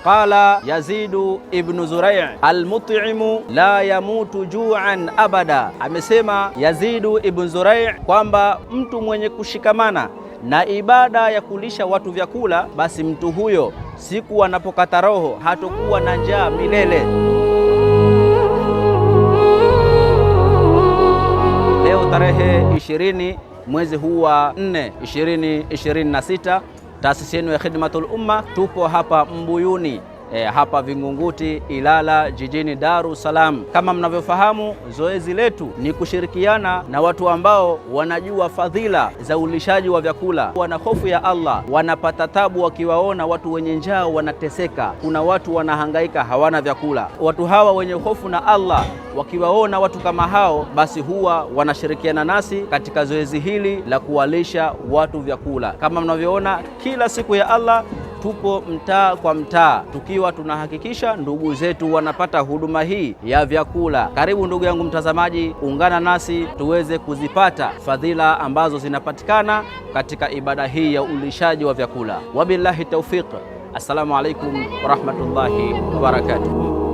Qala Yazidu ibn Zurai' almut'imu la yamutu ju'an abada, amesema Yazidu ibn Zurai' kwamba mtu mwenye kushikamana na ibada ya kulisha watu vyakula, basi mtu huyo siku anapokata roho hatakuwa na njaa milele. Leo tarehe 20 mwezi huu wa 4 2026, taasisi yenu ya Khidmatul Umma tupo hapa Mbuyuni, hapa Vingunguti, Ilala, jijini Dar es Salaam. Kama mnavyofahamu, zoezi letu ni kushirikiana na watu ambao wanajua fadhila za ulishaji wa vyakula, wana hofu ya Allah, wanapata tabu wakiwaona watu wenye njaa wanateseka. Kuna watu wanahangaika hawana vyakula. Watu hawa wenye hofu na Allah wakiwaona watu kama hao, basi huwa wanashirikiana nasi katika zoezi hili la kuwalisha watu vyakula. Kama mnavyoona, kila siku ya Allah tupo mtaa kwa mtaa tukiwa tunahakikisha ndugu zetu wanapata huduma hii ya vyakula. Karibu ndugu yangu mtazamaji, ungana nasi tuweze kuzipata fadhila ambazo zinapatikana katika ibada hii ya ulishaji wa vyakula. Wabillahi taufiq. Assalamu alaikum warahmatullahi wabarakatuh.